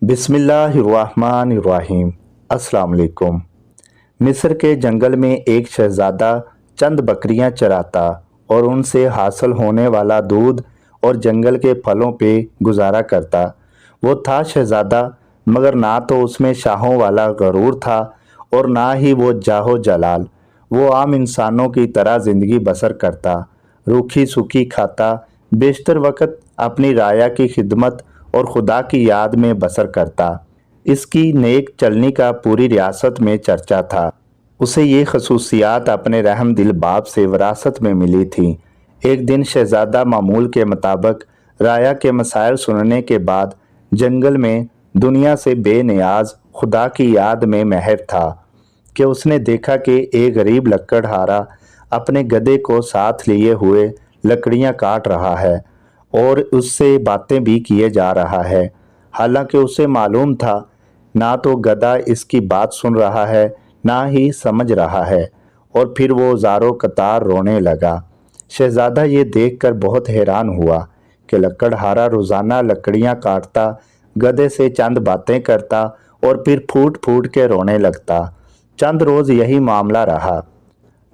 बिस्मिल्लाहिर्रहमानिर्रहीम। अस्सलाम वालेकुम। मिस्र के जंगल में एक शहज़ादा चंद बकरियां चराता और उनसे हासिल होने वाला दूध और जंगल के फलों पे गुजारा करता। वो था शहज़ादा, मगर ना तो उसमें शाहों वाला गरूर था और ना ही वो जाहो जलाल। वो आम इंसानों की तरह ज़िंदगी बसर करता, रूखी सूखी खाता, बेशतर वक़्त अपनी राया की खिदमत और खुदा की याद में बसर करता। इसकी नेक चलनी का पूरी रियासत में चर्चा था। उसे ये खसूसियात अपने रहम दिल बाप से विरासत में मिली थी। एक दिन शहजादा मामूल के मुताबिक राया के मसाइल सुनने के बाद जंगल में दुनिया से बेनियाज खुदा की याद में महव था कि उसने देखा कि एक गरीब लकड़हारा अपने गधे को साथ लिए हुए लकड़ियां काट रहा है और उससे बातें भी किए जा रहा है। हालांकि उसे मालूम था ना तो गधा इसकी बात सुन रहा है ना ही समझ रहा है, और फिर वो ज़ारो कतार रोने लगा। शहजादा ये देखकर बहुत हैरान हुआ कि लकड़हारा रोज़ाना लकड़ियां काटता, गधे से चंद बातें करता और फिर फूट फूट के रोने लगता। चंद रोज़ यही मामला रहा।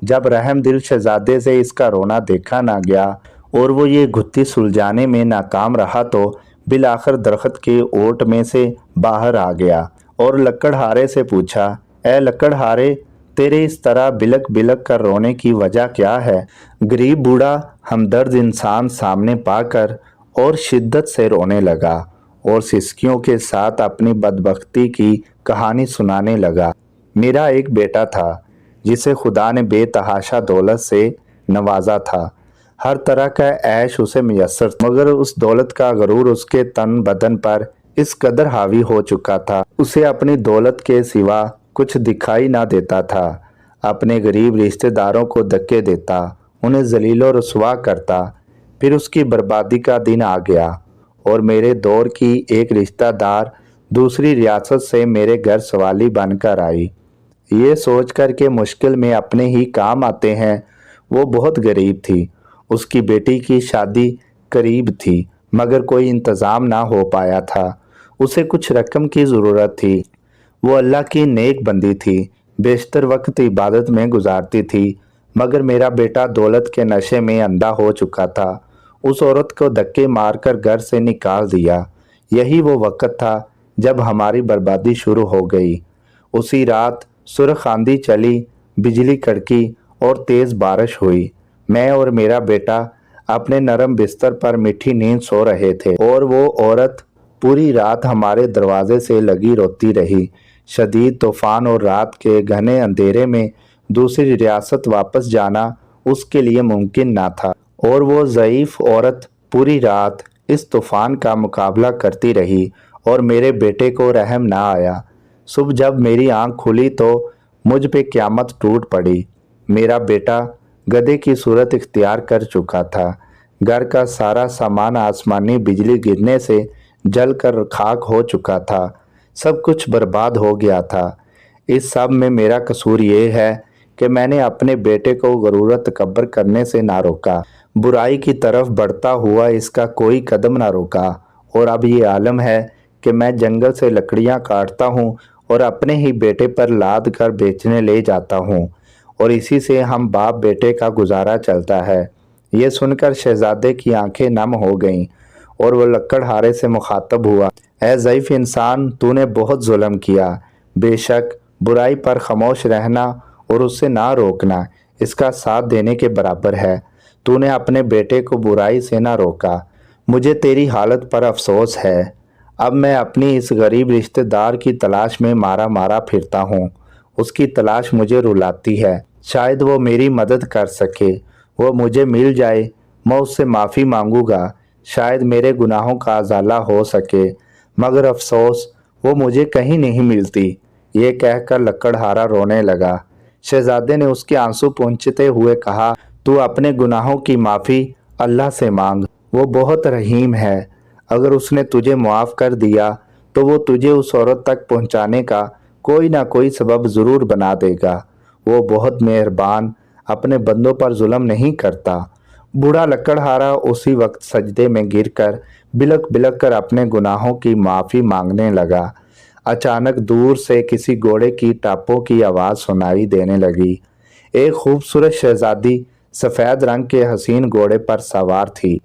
जब रहम दिल शहजादे से इसका रोना देखा ना गया और वो ये गुत्थी सुलझाने में नाकाम रहा तो बिल आखिर दरख्त के ओट में से बाहर आ गया और लकड़हारे से पूछा, ए लकड़हारे, तेरे इस तरह बिलक बिलक कर रोने की वजह क्या है? गरीब बूढ़ा हमदर्द इंसान सामने पाकर और शिद्दत से रोने लगा और सिसकियों के साथ अपनी बदबख्ती की कहानी सुनाने लगा। मेरा एक बेटा था जिसे खुदा ने बेतहाशा दौलत से नवाजा था। हर तरह का ऐश उसे मैसर, मगर उस दौलत का गरूर उसके तन बदन पर इस कदर हावी हो चुका था, उसे अपनी दौलत के सिवा कुछ दिखाई ना देता था। अपने गरीब रिश्तेदारों को धक्के देता, उन्हें जलीलो रुसवा करता। फिर उसकी बर्बादी का दिन आ गया और मेरे दौर की एक रिश्तेदार दूसरी रियासत से मेरे घर सवाली बनकर आई। ये सोचकर के मुश्किल में अपने ही काम आते हैं। वो बहुत गरीब थी। उसकी बेटी की शादी करीब थी, मगर कोई इंतज़ाम ना हो पाया था। उसे कुछ रकम की ज़रूरत थी। वो अल्लाह की नेक बंदी थी, बेशतर वक्त इबादत में गुजारती थी, मगर मेरा बेटा दौलत के नशे में अंधा हो चुका था। उस औरत को धक्के मारकर घर से निकाल दिया। यही वो वक्त था जब हमारी बर्बादी शुरू हो गई। उसी रात सुरख आंधी चली, बिजली कड़की और तेज़ बारिश हुई। मैं और मेरा बेटा अपने नरम बिस्तर पर मीठी नींद सो रहे थे और वो औरत पूरी रात हमारे दरवाजे से लगी रोती रही। शदीद तूफान और रात के घने अंधेरे में दूसरी रियासत वापस जाना उसके लिए मुमकिन ना था, और वो ज़ईफ़ औरत पूरी रात इस तूफान का मुकाबला करती रही और मेरे बेटे को रहम ना आया। सुबह जब मेरी आंख खुली तो मुझ पे क़यामत टूट पड़ी। मेरा बेटा गधे की सूरत इख्तियार कर चुका था। घर का सारा सामान आसमानी बिजली गिरने से जल कर खाक हो चुका था। सब कुछ बर्बाद हो गया था। इस सब में मेरा कसूर ये है कि मैंने अपने बेटे को गरूरत तकब्बर करने से ना रोका, बुराई की तरफ बढ़ता हुआ इसका कोई कदम ना रोका। और अब ये आलम है कि मैं जंगल से लकड़ियाँ काटता हूँ और अपने ही बेटे पर लाद कर बेचने ले जाता हूँ, और इसी से हम बाप बेटे का गुजारा चलता है। ये सुनकर शहजादे की आंखें नम हो गईं और वो लकड़हारे से मुखातब हुआ, ए ज़ईफ़ इंसान, तूने बहुत जुल्म किया। बेशक बुराई पर खामोश रहना और उससे ना रोकना इसका साथ देने के बराबर है। तूने अपने बेटे को बुराई से ना रोका। मुझे तेरी हालत पर अफसोस है। अब मैं अपनी इस गरीब रिश्तेदार की तलाश में मारा मारा फिरता हूँ। उसकी तलाश मुझे रुलाती है। शायद वो मेरी मदद कर सके। वो मुझे मिल जाए, मैं उससे माफ़ी मांगूंगा। शायद मेरे गुनाहों का अजाला हो सके, मगर अफसोस वो मुझे कहीं नहीं मिलती। ये कहकर लकड़हारा रोने लगा। शहजादे ने उसके आंसू पोंछते हुए कहा, तू अपने गुनाहों की माफ़ी अल्लाह से मांग, वो बहुत रहीम है। अगर उसने तुझे मुआफ़ कर दिया तो वो तुझे उस औरत तक पहुँचाने का कोई ना कोई सबब ज़रूर बना देगा। वो बहुत मेहरबान, अपने बंदों पर जुल्म नहीं करता। बूढ़ा लकड़हारा उसी वक्त सजदे में गिरकर बिलक बिलक कर अपने गुनाहों की माफ़ी मांगने लगा। अचानक दूर से किसी घोड़े की टापों की आवाज़ सुनाई देने लगी। एक खूबसूरत शहजादी सफ़ेद रंग के हसीन घोड़े पर सवार थी।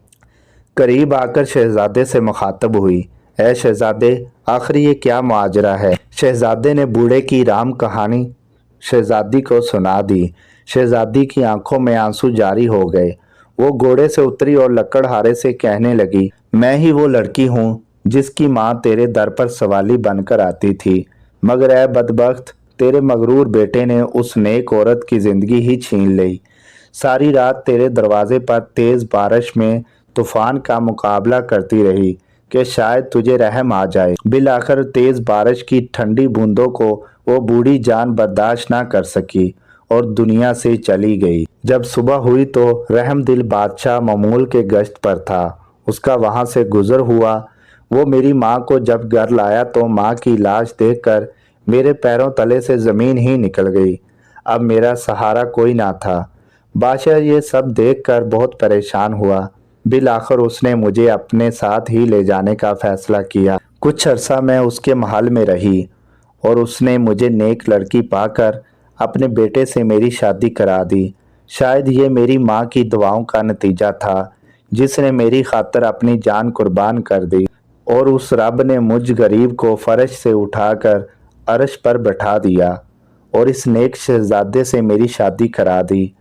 करीब आकर शहजादे से मुखातब हुई, ऐ शहजादे, आखिर ये क्या मुआजरा है। शहजादे ने बूढ़े की राम कहानी शहजादी को सुना दी। शहजादी की आंखों में आंसू जारी हो गए। वो घोड़े से उतरी और लकड़हारे से कहने लगी, मैं ही वो लड़की हूँ जिसकी माँ तेरे दर पर सवाली बनकर आती थी, मगर ऐ बदबख्त, तेरे मगरूर बेटे ने उस नेक औरत की जिंदगी ही छीन ली। सारी रात तेरे दरवाजे पर तेज बारिश में तूफान का मुकाबला करती रही कि शायद तुझे रहम आ जाए। बिल आखिर तेज बारिश की ठंडी बूंदों को वो बूढ़ी जान बर्दाश्त ना कर सकी और दुनिया से चली गई। जब सुबह हुई तो रहमदिल बादशाह ममूल के गश्त पर था। उसका वहां से गुजर हुआ। वो मेरी माँ को जब घर लाया तो माँ की लाश देखकर मेरे पैरों तले से जमीन ही निकल गई। अब मेरा सहारा कोई ना था। बादशाह ये सब देखकर बहुत परेशान हुआ। बिल आखिर उसने मुझे अपने साथ ही ले जाने का फैसला किया। कुछ अरसा मैं उसके महल में रही और उसने मुझे नेक लड़की पाकर अपने बेटे से मेरी शादी करा दी। शायद ये मेरी माँ की दुआओं का नतीजा था, जिसने मेरी खातिर अपनी जान कुर्बान कर दी और उस रब ने मुझ गरीब को फर्श से उठाकर अर्श पर बैठा दिया और इस नेक शहजादे से मेरी शादी करा दी,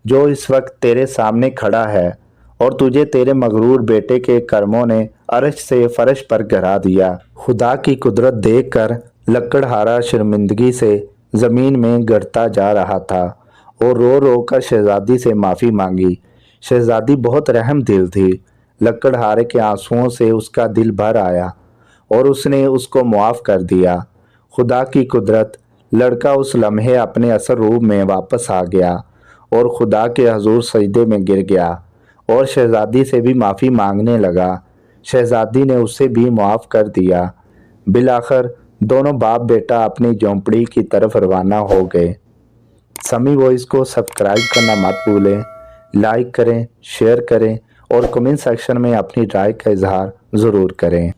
जो इस वक्त तेरे सामने खड़ा है, और तुझे तेरे मगरूर बेटे के कर्मों ने अर्श से फर्श पर गिरा दिया। खुदा की कुदरत देखकर लकड़हारा शर्मिंदगी से जमीन में गिरता जा रहा था और रो रो कर शहजादी से माफ़ी मांगी। शहजादी बहुत रहम दिल थी। लकड़हारे के आंसुओं से उसका दिल भर आया और उसने उसको मुआफ़ कर दिया। खुदा की कुदरत, लड़का उस लम्हे अपने असल रूप में वापस आ गया और खुदा के हजूर सजदे में गिर गया और शहजादी से भी माफ़ी मांगने लगा। शहजादी ने उसे भी मुआफ़ कर दिया। बिलाखिर दोनों बाप बेटा अपनी झोंपड़ी की तरफ रवाना हो गए। समी वॉइस को सब्सक्राइब करना मत भूलें, लाइक करें, शेयर करें और कमेंट सेक्शन में अपनी राय का इजहार ज़रूर करें।